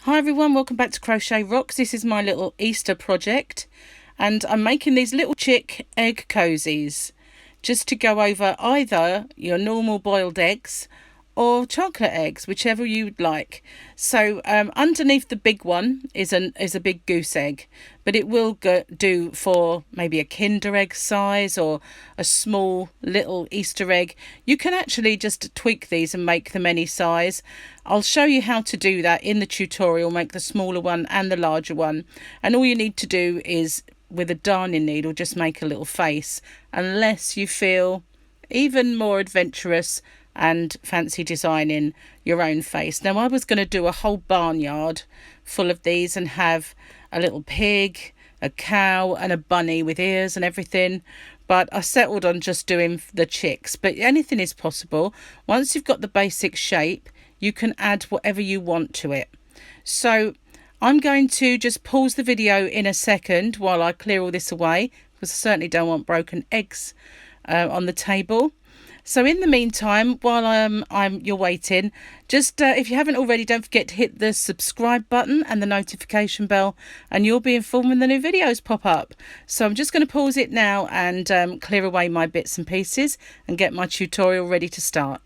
Hi everyone, welcome back to CrochetRocks. This is my little Easter project and I'm making these little chick egg cozies just to go over either your normal boiled eggs or chocolate eggs, whichever you'd like. So underneath the big one is a big goose egg, but it will do for maybe a Kinder egg size or a small little Easter egg. You can actually just tweak these and make them any size. I'll show you how to do that in the tutorial, make the smaller one and the larger one. And all you need to do is, with a darning needle, just make a little face, unless you feel even more adventurous and fancy designing your own face. Now I was going to do a whole barnyard full of these and have a little pig, a cow and a bunny with ears and everything, but I settled on just doing the chicks. But anything is possible. Once you've got the basic shape, you can add whatever you want to it. So I'm going to just pause the video in a second while I clear all this away, because I certainly don't want broken eggs on the table. So in the meantime, while you're waiting, just if you haven't already, don't forget to hit the subscribe button and the notification bell, and you'll be informed when the new videos pop up. So I'm just going to pause it now and clear away my bits and pieces and get my tutorial ready to start.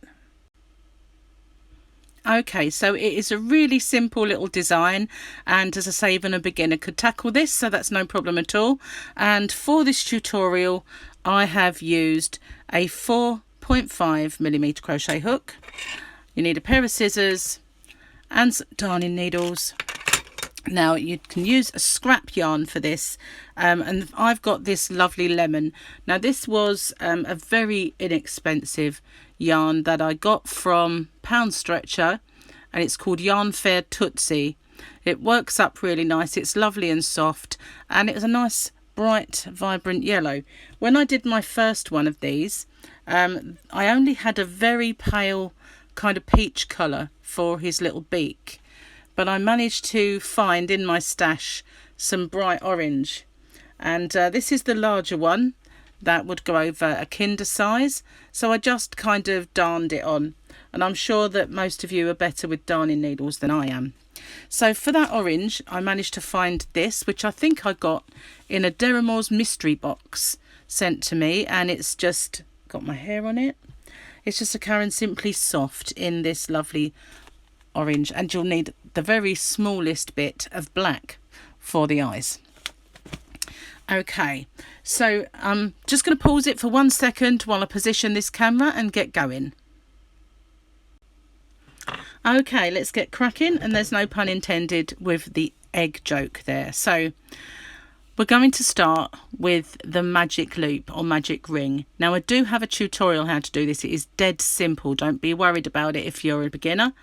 Okay, so it is a really simple little design, and as I say, even a beginner could tackle this, so that's no problem at all. And for this tutorial, I have used a 4.5mm crochet hook. You need a pair of scissors and some darning needles. Now you can use a scrap yarn for this, and I've got this lovely lemon. Now this was a very inexpensive yarn that I got from Pound Stretcher, and it's called Yarn Fair Tootsie. It works up really nice, it's lovely and soft, and it's a nice bright vibrant yellow. When I did my first one of these, I only had a very pale kind of peach colour for his little beak, but I managed to find in my stash some bright orange, and this is the larger one that would go over a Kinder size, so I just kind of darned it on, and I'm sure that most of you are better with darning needles than I am. So for that orange, I managed to find this, which I think I got in a Deramores mystery box sent to me, and it's just got my hair on it. It's just a Karen Simply Soft in this lovely orange, and you'll need the very smallest bit of black for the eyes. Okay, so I'm just going to pause it for 1 second while I position this camera and get going. Okay, let's get cracking, and there's no pun intended with the egg joke there. So we're going to start with the magic loop or magic ring. Now I do have a tutorial how to do this. It is dead simple. Don't be worried about it if you're a beginner.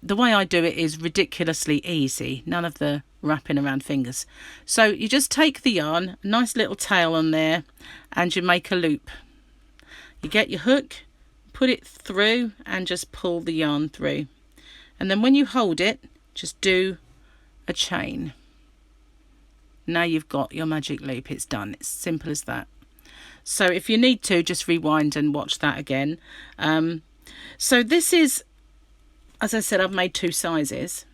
The way I do it is ridiculously easy. None of the wrapping around fingers. So you just take the yarn, a nice little tail on there, and you make a loop. You get your hook, put it through and just pull the yarn through. And then when you hold it, just do a chain. Now you've got your magic loop. It's done. It's simple as that. So if you need to, just rewind and watch that again. So this is, as I said, I've made two sizes,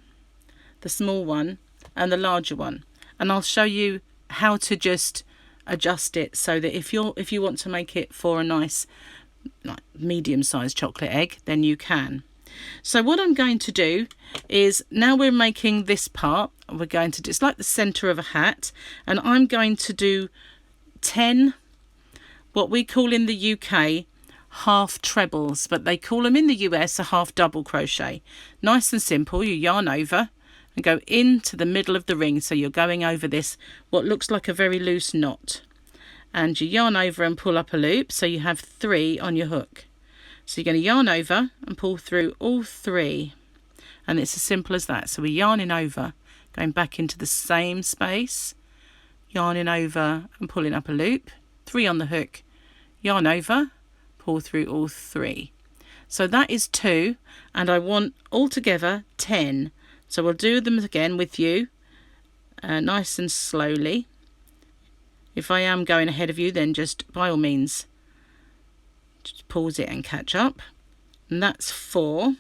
the small one and the larger one, and I'll show you how to just adjust it so that if you want to make it for a nice like medium-sized chocolate egg, then you can. So what I'm going to do is, now we're making this part, we're going to do, it's like the center of a hat, and I'm going to do 10 what we call in the UK half trebles, but they call them in the US a half double crochet. Nice and simple. You yarn over and go into the middle of the ring, so you're going over this what looks like a very loose knot, and you yarn over and pull up a loop, so you have 3 on your hook. So you're going to yarn over and pull through all 3, and it's as simple as that. So we're yarning over, going back into the same space, yarning over and pulling up a loop, 3 on the hook, yarn over, pull through all 3. So that is 2, and I want altogether 10. So we'll do them again with you, nice and slowly. If I am going ahead of you, then just by all means just pause it and catch up. And that's 4.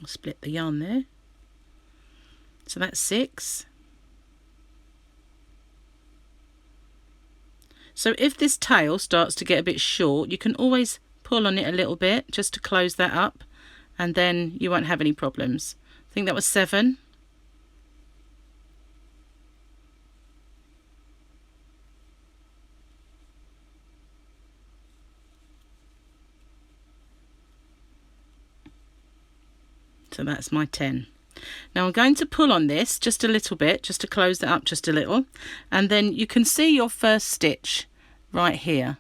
I'll split the yarn there. So that's 6. So if this tail starts to get a bit short, you can always pull on it a little bit just to close that up, and then you won't have any problems. I think that was 7. So that's my 10. Now I'm going to pull on this just a little bit, just to close that up just a little, and then you can see your first stitch right here.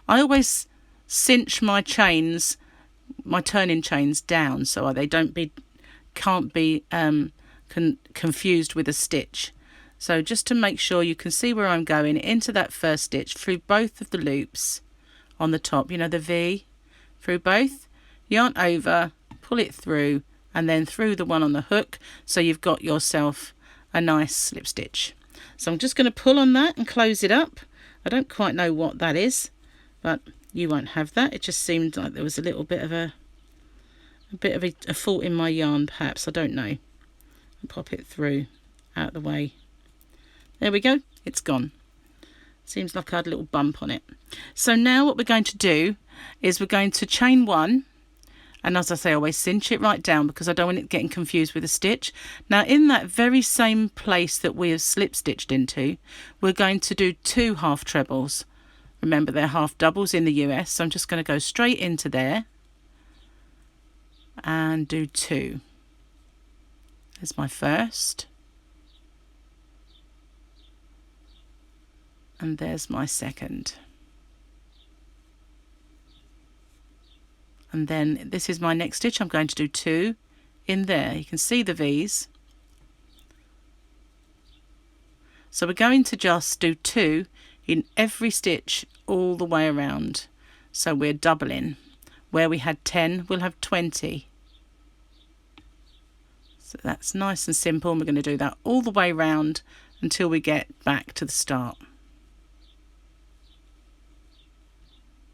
I always cinch my chains, my turning chains down, so they can't be confused with a stitch. So just to make sure you can see where I'm going, into that first stitch through both of the loops on the top, you know, the V, through both, yarn over, pull it through, and then through the one on the hook, so you've got yourself a nice slip stitch. So I'm just going to pull on that and close it up. I don't quite know what that is, but you won't have that. It just seemed like there was a little bit of a fault in my yarn, perhaps. I don't know. I'll pop it through, out of the way. There we go. It's gone. Seems like I had a little bump on it. So now what we're going to do is we're going to chain 1. And as I say, always cinch it right down because I don't want it getting confused with a stitch. Now in that very same place that we have slip stitched into, we're going to do 2 half trebles. Remember, they're half doubles in the US, so I'm just going to go straight into there and do 2. There's my first. And there's my second. And then this is my next stitch. I'm going to do 2 in there. You can see the V's. So we're going to just do 2 in every stitch all the way around. So we're doubling. Where we had 10, we'll have 20. So that's nice and simple. And we're going to do that all the way around until we get back to the start.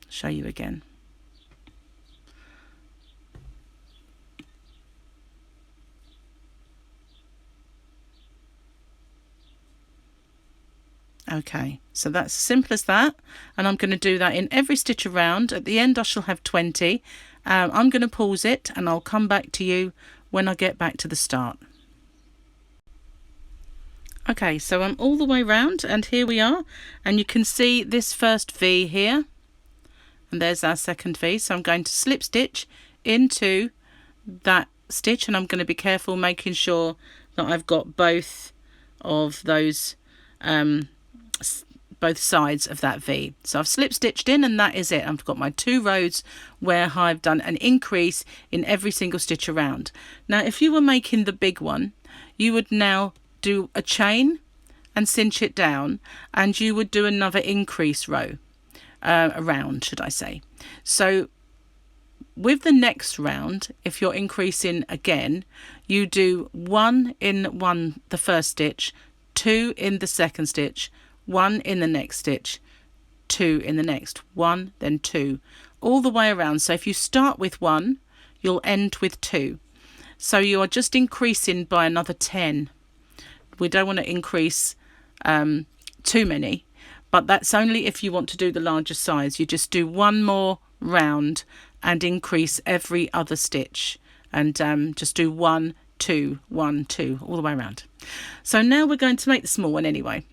I'll show you again. Okay, so that's as simple as that, and I'm going to do that in every stitch around. At the end I shall have 20. I'm going to pause it and I'll come back to you when I get back to the start. Okay, so I'm all the way round and here we are, and you can see this first V here, and there's our second V. So I'm going to slip stitch into that stitch, and I'm going to be careful making sure that I've got both of those both sides of that V. So I've slip stitched in, and that is it. I've got my 2 rows where I've done an increase in every single stitch around. Now if you were making the big one, you would now do a chain and cinch it down, and you would do another increase row around, should I say. So with the next round, if you're increasing again, you do 1 in the first stitch, 2 in the second stitch, 1 in the next stitch, 2 in the next, 1, then 2, all the way around. So if you start with 1, you'll end with 2. So you are just increasing by another 10. We don't want to increase too many, but that's only if you want to do the larger size. You just do 1 more round and increase every other stitch, and just do 1, 2, 1, 2 all the way around. So now we're going to make the small one anyway.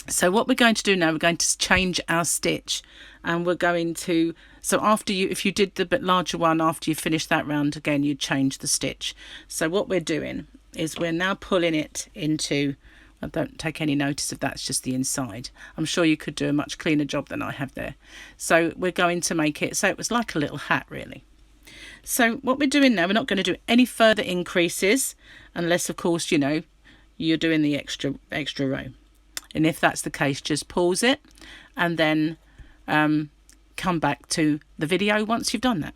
So what we're going to do now, we're going to change our stitch, and we're going to, so after you, if you did the bit larger one after you finish that round again, you change the stitch. So what we're doing is we're now pulling it into, well, don't take any notice of that, it's just the inside. I'm sure you could do a much cleaner job than I have there. So we're going to make it so it was like a little hat really. So what we're doing now, we're not going to do any further increases unless of course, you know, you're doing the extra row. And if that's the case, just pause it and then come back to the video once you've done that.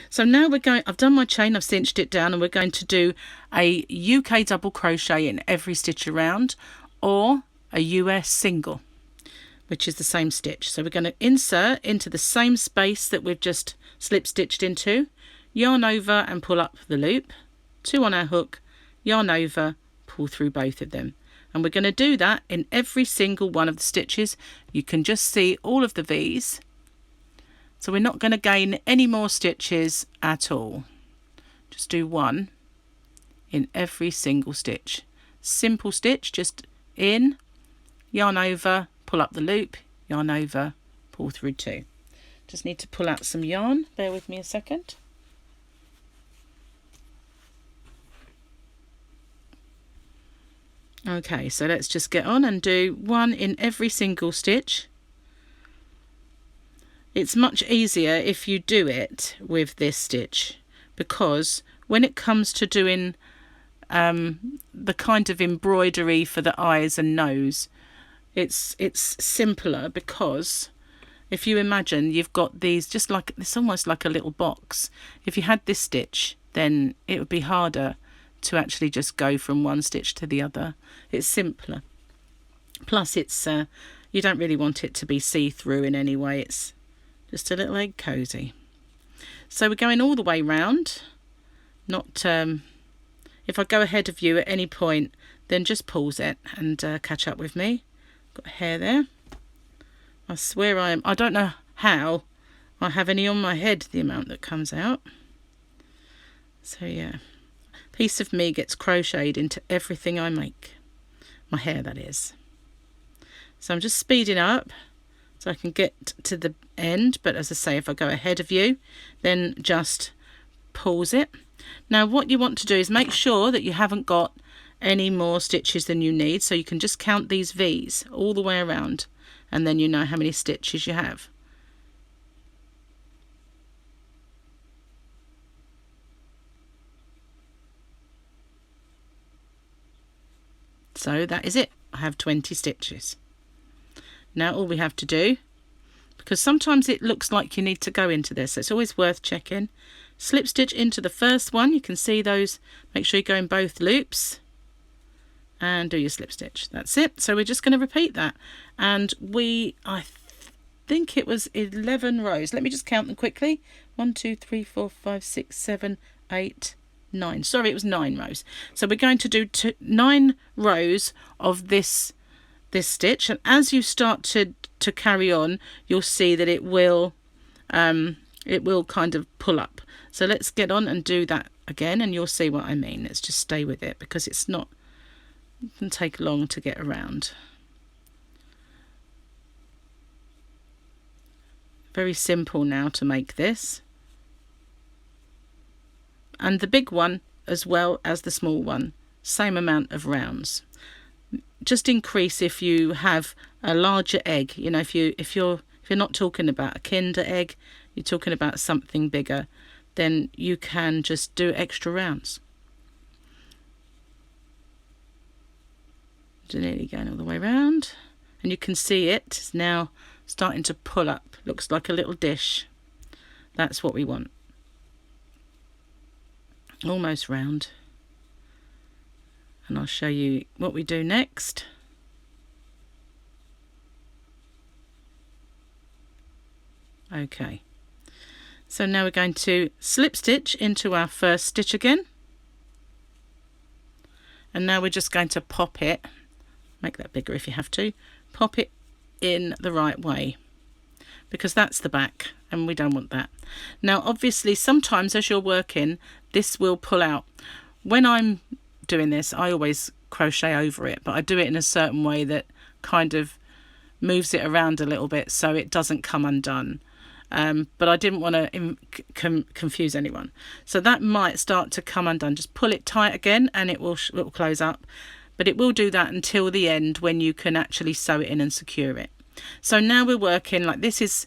So now I've done my chain, I've cinched it down, and we're going to do a UK double crochet in every stitch around, or a US single, which is the same stitch. So we're going to insert into the same space that we've just slip stitched into, yarn over and pull up the loop, 2 on our hook, yarn over, pull through both of them. And we're going to do that in every single one of the stitches. You can just see all of the V's. So we're not going to gain any more stitches at all. Just do 1 in every single stitch. Simple stitch, just in, yarn over, pull up the loop, yarn over, pull through 2. Just need to pull out some yarn. Bear with me a second. Okay, so let's just get on and do 1 in every single stitch. It's much easier if you do it with this stitch, because when it comes to doing the kind of embroidery for the eyes and nose, it's simpler, because if you imagine you've got these, just like it's almost like a little box. If you had this stitch, then it would be harder to actually just go from one stitch to the other. It's simpler. Plus it's you don't really want it to be see-through in any way. It's just a little egg cozy. So we're going all the way round. Not if I go ahead of you at any point, then just pause it and catch up with me. Got hair there. I swear I don't know how I have any on my head, the amount that comes out. So yeah, piece of me gets crocheted into everything I make. My hair, that is. So I'm just speeding up so I can get to the end, but as I say, if I go ahead of you, then just pause it. Now what you want to do is make sure that you haven't got any more stitches than you need, so you can just count these V's all the way around, and then you know how many stitches you have. So that is it. I have 20 stitches. Now all we have to do, because sometimes it looks like you need to go into this, so it's always worth checking. Slip stitch into the first one. You can see those. Make sure you go in both loops and do your slip stitch. That's it. So we're just going to repeat that, and I think it was 11 rows. Let me just count them quickly. 1 2 3 4 5 6 7 8 9. Sorry, it was 9 rows. So we're going to do 9 rows of this stitch, and as you start to carry on, you'll see that it will kind of pull up. So let's get on and do that again, and you'll see what I mean. Let's just stay with it, because it can take long to get around. Very simple now to make this, and the big one as well as the small one, same amount of rounds. Just increase if you have a larger egg. You know, if you're not talking about a Kinder egg, you're talking about something bigger, then you can just do extra rounds. Nearly going all the way around, and you can see it's now starting to pull up. Looks like a little dish. That's what we want. Almost round. And I'll show you what we do next. Okay, so now we're going to slip stitch into our first stitch again, and now we're just going to pop it, make that bigger if you have to, pop it in the right way, because that's the back and we don't want that. Now obviously sometimes as you're working, this will pull out. When I'm doing this, I always crochet over it, but I do it in a certain way that kind of moves it around a little bit so it doesn't come undone. But I didn't want to confuse anyone, so that might start to come undone. Just pull it tight again and it will close up, but it will do that until the end when you can actually sew it in and secure it. So now we're working like this is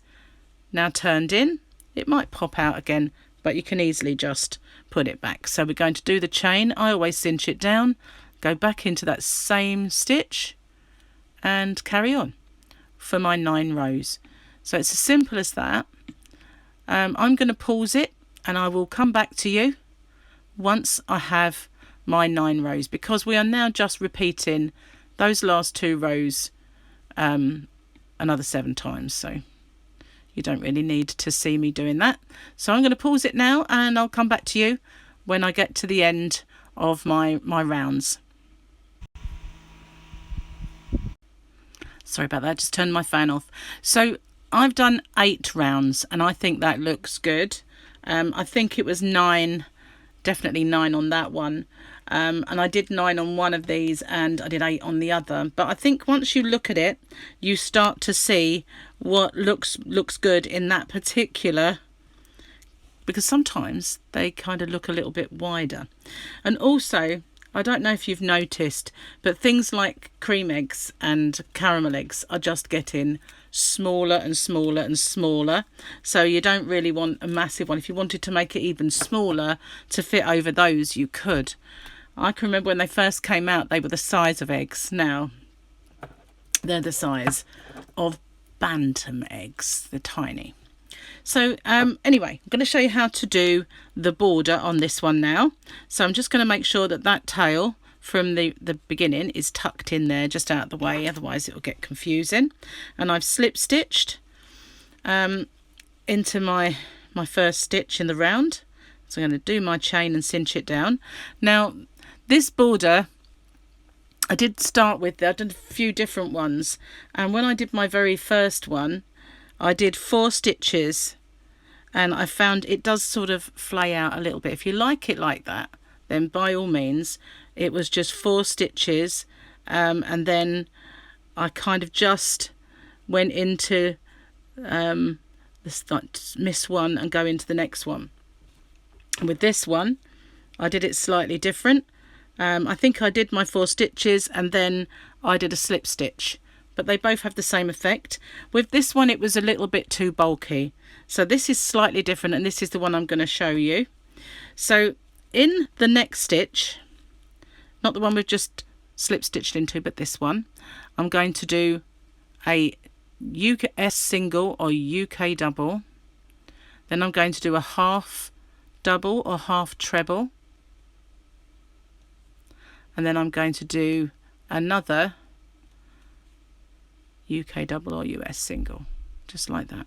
now turned in. It might pop out again, but you can easily just put it back. So we're going to do the chain. I always cinch it down, go back into that same stitch and carry on for my 9 rows. So it's as simple as that. I'm going to pause it and I will come back to you once I have my 9 rows, because we are now just repeating those last 2 rows another 7 times. So you don't really need to see me doing that. So I'm going to pause it now, and I'll come back to you when I get to the end of my rounds. Sorry about that, just turned my fan off. So I've done 8 rounds, and I think that looks good. I think it was 9, definitely 9 on that one. And I did 9 on one of these and I did 8 on the other. But I think once you look at it, you start to see what looks good in that particular, because sometimes they kind of look a little bit wider. And also, I don't know if you've noticed, but things like cream eggs and caramel eggs are just getting smaller and smaller and smaller. So you don't really want a massive one. If you wanted to make it even smaller to fit over those, you could. I can remember when they first came out, they were the size of eggs. Now they're the size of bantam eggs. They're tiny. So anyway, I'm going to show you how to do the border on this one now. So I'm just going to make sure that that tail from the beginning is tucked in there, just out of the way, otherwise it will get confusing. And I've slip stitched into my first stitch in the round. So I'm going to do my chain and cinch it down. Now this border, I did start with, I did a few different ones, and when I did my very first one, I did 4 stitches, and I found it does sort of flay out a little bit. If you like it like that, then by all means, it was just 4 stitches, and then I kind of just went into this, miss one and go into the next one. And with this one, I did it slightly different. I think I did my 4 stitches and then I did a slip stitch, but they both have the same effect. With this one, it was a little bit too bulky, so this is slightly different, and this is the one I'm going to show you. So in the next stitch, not the one we've just slip stitched into, but this one, I'm going to do a US single or UK double, then I'm going to do a half double or half treble, and then I'm going to do another UK double or US single, just like that.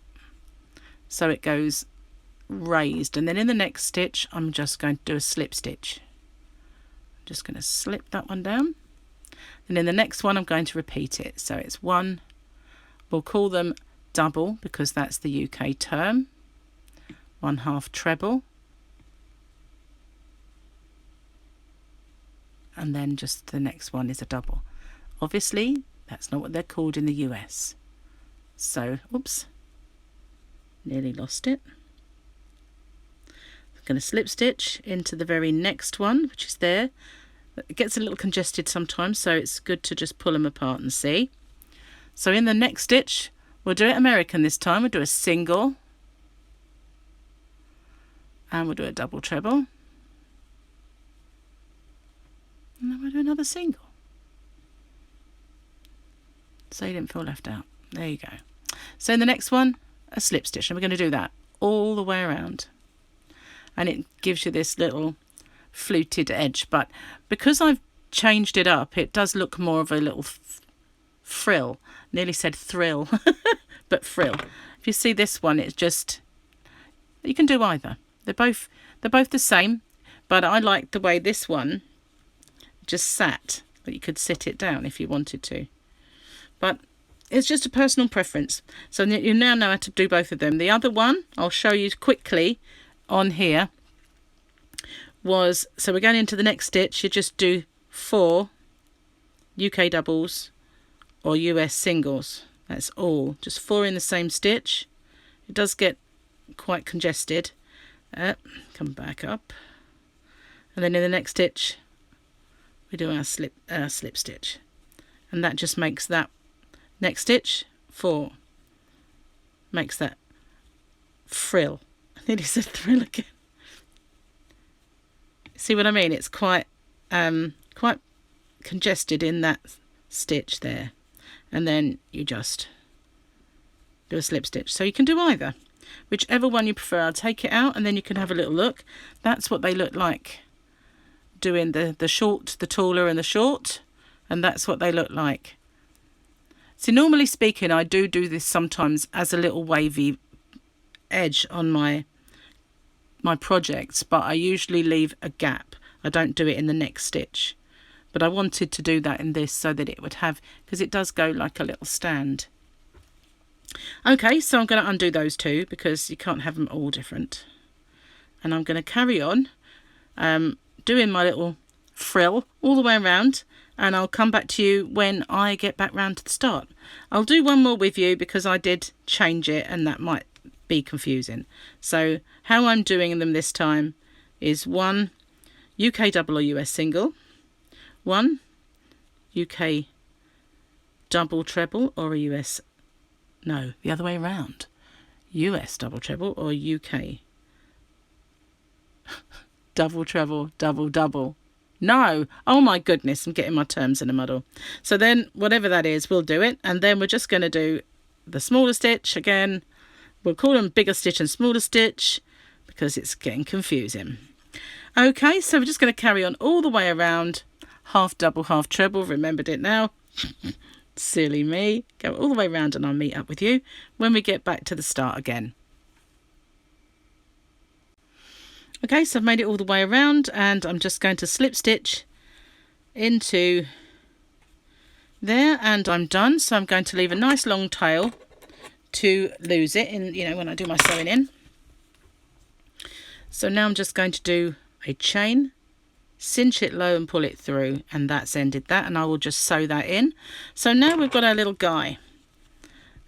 So it goes raised, and then in the next stitch I'm just going to do a slip stitch. I'm just going to slip that one down, and in the next one I'm going to repeat it. So it's 1, we'll call them double because that's the UK term, 1 half treble, and then just the next one is a double. Obviously that's not what they're called in the US. So, oops, nearly lost it. I'm going to slip stitch into the very next one, which is there. It gets a little congested sometimes, so it's good to just pull them apart and see. So in the next stitch, we'll do it American this time. We'll do a single, and we'll do a double treble, and then we'll do another single, so you didn't feel left out. There you go. So in the next one, a slip stitch, and we're going to do that all the way around, and it gives you this little fluted edge. But because I've changed it up, it does look more of a little frill. Nearly said thrill, but frill. If you see this one, it's just, you can do either. They're both the same, but I like the way this one just sat, but you could sit it down if you wanted to. But it's just a personal preference. So you now know how to do both of them. The other one I'll show you quickly on here was, so we're going into the next stitch, you just do 4 UK doubles or US singles. That's all, just 4 in the same stitch. It does get quite congested. Come back up, and then in the next stitch we do our slip stitch, and that just makes that next stitch 4, makes that frill. I nearly said thrill again. See what I mean? It's quite congested in that stitch there, and then you just do a slip stitch. So you can do either, whichever one you prefer. I'll take it out and then you can have a little look. That's what they look like doing the short, the taller and the short, and that's what they look like. So normally speaking, I do this sometimes as a little wavy edge on my projects, but I usually leave a gap. I don't do it in the next stitch, but I wanted to do that in this so that it would have, because it does go like a little stand. Okay, so I'm going to undo those two because you can't have them all different, and I'm going to carry on doing my little frill all the way around, and I'll come back to you when I get back round to the start. I'll do one more with you because I did change it and that might be confusing. So how I'm doing them this time is 1 UK double or US single, 1 UK double treble or a US, no, the other way around, US double treble or UK double treble double double. No, oh my goodness, I'm getting my terms in a muddle. So then whatever that is, we'll do it, and then we're just going to do the smaller stitch again. We'll call them bigger stitch and smaller stitch because it's getting confusing. Okay, so we're just going to carry on all the way around, half double, half treble, remembered it now. Silly me. Go all the way around and I'll meet up with you when we get back to the start again. Okay, so I've made it all the way around and I'm just going to slip stitch into there and I'm done. So I'm going to leave a nice long tail to lose it in, you know, when I do my sewing in. So now I'm just going to do a chain, cinch it low and pull it through, and that's ended that, and I will just sew that in. So now we've got our little guy,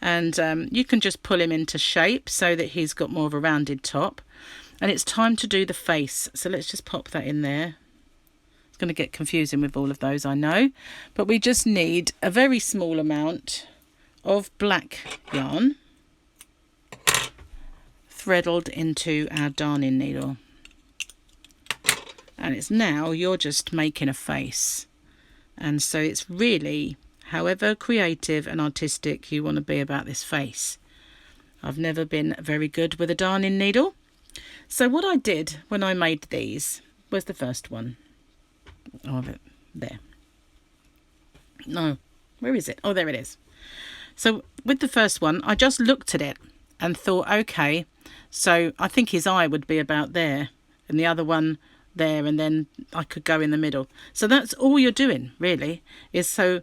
and you can just pull him into shape so that he's got more of a rounded top. And it's time to do the face, so let's just pop that in there. It's going to get confusing with all of those, I know, but we just need a very small amount of black yarn threaded into our darning needle, and it's now you're just making a face. And so it's really however creative and artistic you want to be about this face. I've never been very good with a darning needle. So what I did when I made these was the first one. Oh, there. No, where is it? Oh, there it is. So with the first one, I just looked at it and thought, okay, so I think his eye would be about there and the other one there, and then I could go in the middle. So that's all you're doing really, is so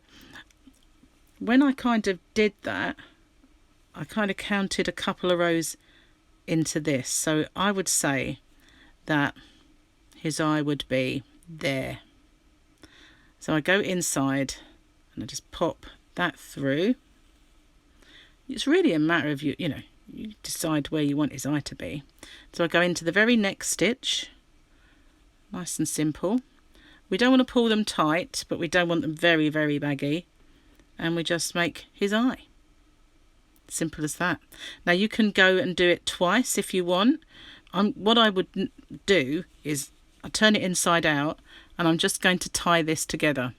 when I kind of did that, I kind of counted a couple of rows into this. So I would say that his eye would be there. So I go inside and I just pop that through. It's really a matter of you decide where you want his eye to be. So I go into the very next stitch, nice and simple. We don't want to pull them tight, but we don't want them very, very baggy. And we just make his eye. Simple as that. Now you can go and do it twice if you want. What I would do is I turn it inside out and I'm just going to tie this together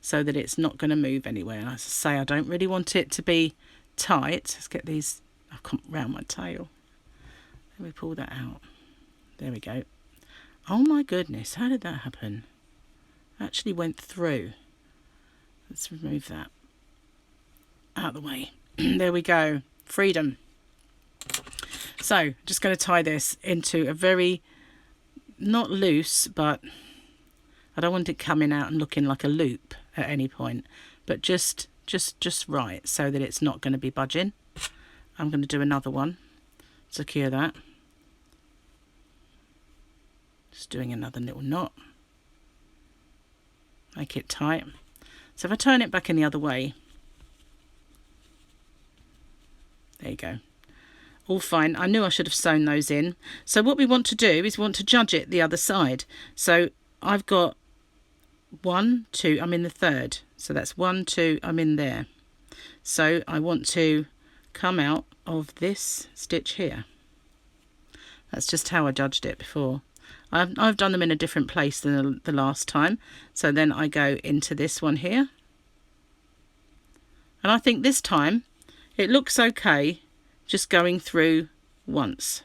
so that it's not going to move anywhere. And as I say, I don't really want it to be tight. Let's get these, I've come round my tail. Let me pull that out. There we go. Oh my goodness, how did that happen? It actually went through. Let's remove that out of the way. There we go, freedom. So just going to tie this into a very, not loose, but I don't want it coming out and looking like a loop at any point, but just right, so that it's not going to be budging. I'm going to do another one, secure that. Just doing another little knot. Make it tight. So if I turn it back in the other way, there you go. All fine. I knew I should have sewn those in. So what we want to do is we want to judge it the other side. So I've got 1, 2, I'm in the third. So that's 1, 2, I'm in there. So I want to come out of this stitch here. That's just how I judged it before. I've done them in a different place than the last time. So then I go into this one here. And I think this time it looks okay just going through once.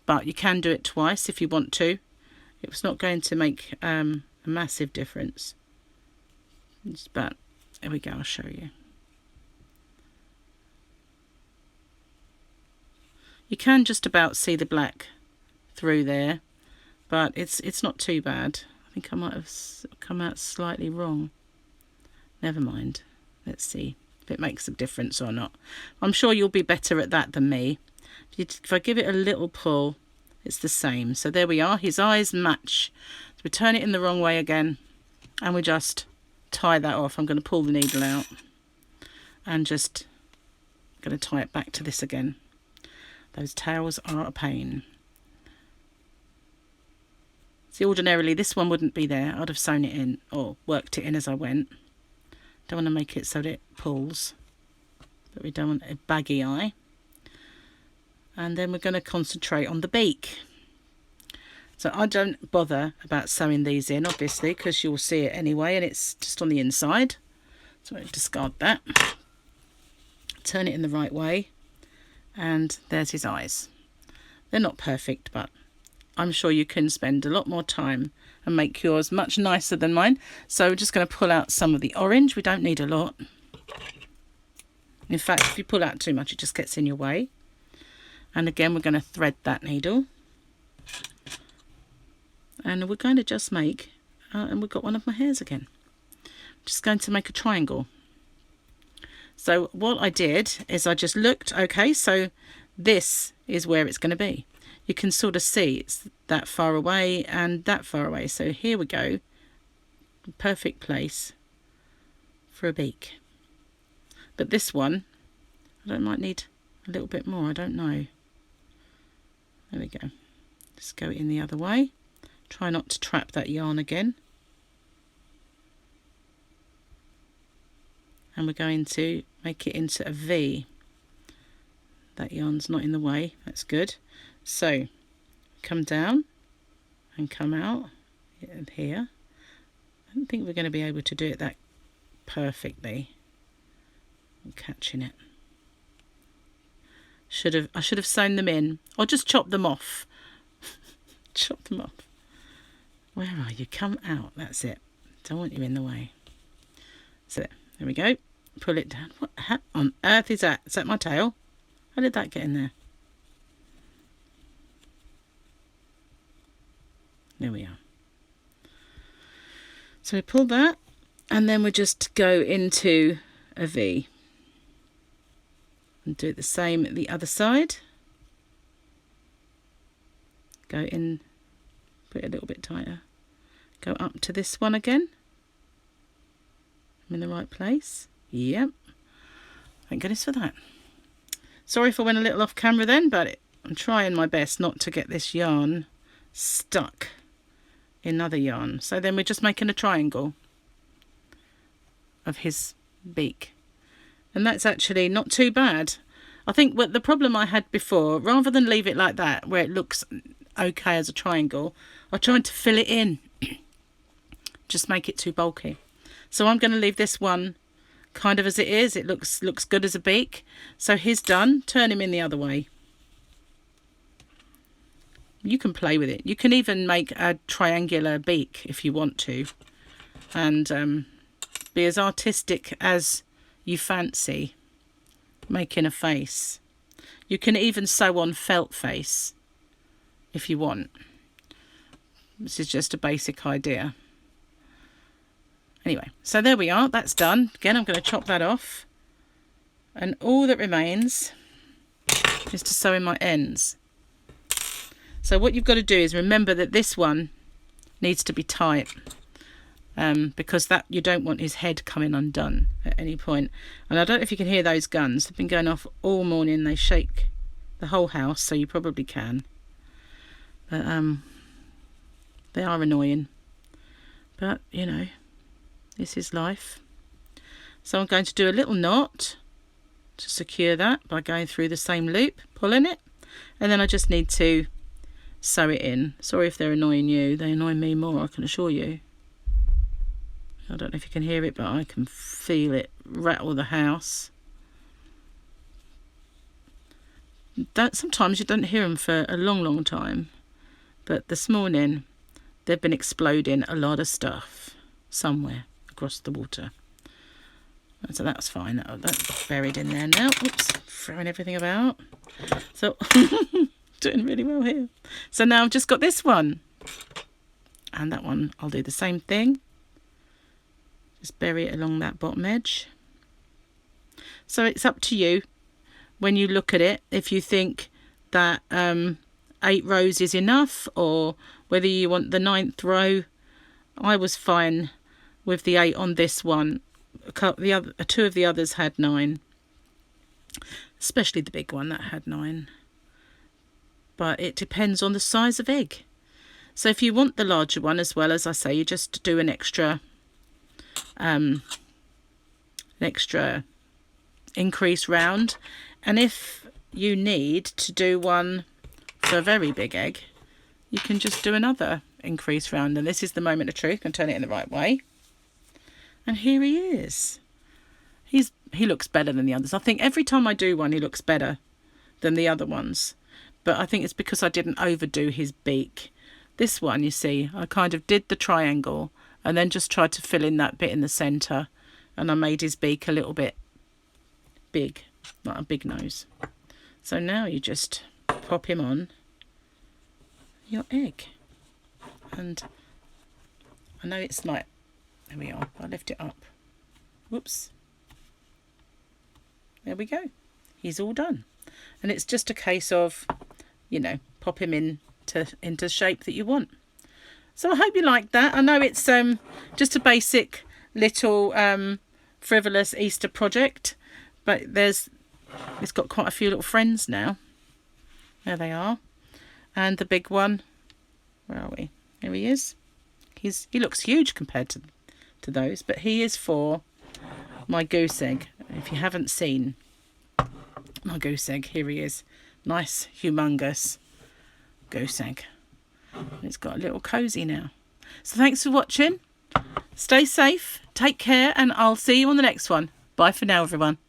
But you can do it twice if you want to. It's not going to make a massive difference. But there we go, I'll show you. You can just about see the black through there, but it's not too bad. I think I might have come out slightly wrong. Never mind. Let's see if it makes a difference or not. I'm sure you'll be better at that than me. If I give it a little pull, it's the same. So there we are. His eyes match. So we turn it in the wrong way again, and we just tie that off. I'm going to pull the needle out and just going to tie it back to this again. Those tails are a pain. See, ordinarily this one wouldn't be there. I'd have sewn it in or worked it in as I went. Don't want to make it so that it pulls, but we don't want a baggy eye. And then we're going to concentrate on the beak. So I don't bother about sewing these in, obviously, because you'll see it anyway, and it's just on the inside. So I'll discard that. Turn it in the right way, and there's his eyes. They're not perfect, but I'm sure you can spend a lot more time and make yours much nicer than mine. So we're just going to pull out some of the orange. We don't need a lot. In fact, if you pull out too much, it just gets in your way. And again, we're going to thread that needle. And we're going to just make, and we've got one of my hairs again. Just going to make a triangle. So what I did is I just looked, okay, so this is where it's going to be. You can sort of see it's that far away and that far away. So here we go. Perfect place for a beak. But this one, I might need a little bit more. I don't know. There we go. Just go in the other way. Try not to trap that yarn again. And we're going to make it into a V. That yarn's not in the way. That's good. So come down and come out here. I don't think we're going to be able to do it that perfectly. I'm catching it. I should have sewn them in, or just chop them off. Chop them off. Where are you? Come out. That's it. Don't want you in the way. So there we go. Pull it down. What on earth is that? Is that my tail? How did that get in there? There we are. So we pull that, and then we just go into a V. And do it the same at the other side. Go in, put it a little bit tighter. Go up to this one again. I'm in the right place. Yep. Thank goodness for that. Sorry if I went a little off camera then, but I'm trying my best not to get this yarn stuck in other yarn. So then we're just making a triangle of his beak. And that's actually not too bad. I think what the problem I had before, rather than leave it like that, where it looks okay as a triangle, I tried to fill it in. Just make it too bulky. So I'm going to leave this one kind of as it is. It looks good as a beak. So he's done. Turn him in the other way. You can play with it. You can even make a triangular beak if you want to. And be as artistic as you fancy making a face. You can even sew on felt face if you want. This is just a basic idea. Anyway, so there we are. That's done. Again, I'm going to chop that off. And all that remains is to sew in my ends. So what you've got to do is remember that this one needs to be tight. Because that you don't want his head coming undone at any point. And I don't know if you can hear those guns. They've been going off all morning. They shake the whole house, so you probably can. But they are annoying. But, you know, this is life. So I'm going to do a little knot to secure that by going through the same loop, pulling it. And then I just need to sew it in. Sorry if they're annoying you. They annoy me more, I can assure you. I don't know if you can hear it, but I can feel it rattle the house. Sometimes you don't hear them for a long time. But this morning, they've been exploding a lot of stuff somewhere across the water. So that's fine. That's buried in there now. Oops, throwing everything about. So doing really well here. So now I've just got this one. And that one, I'll do the same thing. Just bury it along that bottom edge. So it's up to you when you look at it, if you think that 8 rows is enough, or whether you want the 9th row. I was fine with the 8 on this one. Two of the others had 9, especially the big one that had 9. But it depends on the size of egg. So if you want the larger one as well, as I say, you just do an extra increase round. And if you need to do one for a very big egg, you can just do another increase round. And this is the moment of truth. And turn it in the right way. And here he is. He looks better than the others. I think every time I do one, he looks better than the other ones. But I think it's because I didn't overdo his beak. This one, you see, I kind of did the triangle and then just tried to fill in that bit in the centre. And I made his beak a little bit big, like a big nose. So now you just pop him on your egg. And I know it's like, there we are, I'll lift it up. Whoops. There we go. He's all done. And it's just a case of, you know, pop him into shape that you want. So I hope you like that. I know it's just a basic little frivolous Easter project, but it's got quite a few little friends now. There they are. And the big one, where are we? Here he is. He looks huge compared to those, but he is for my goose egg. If you haven't seen my goose egg, here he is. Nice, humongous goose egg. And it's got a little cozy now. So thanks for watching. Stay safe, take care, and I'll see you on the next one. Bye for now, everyone.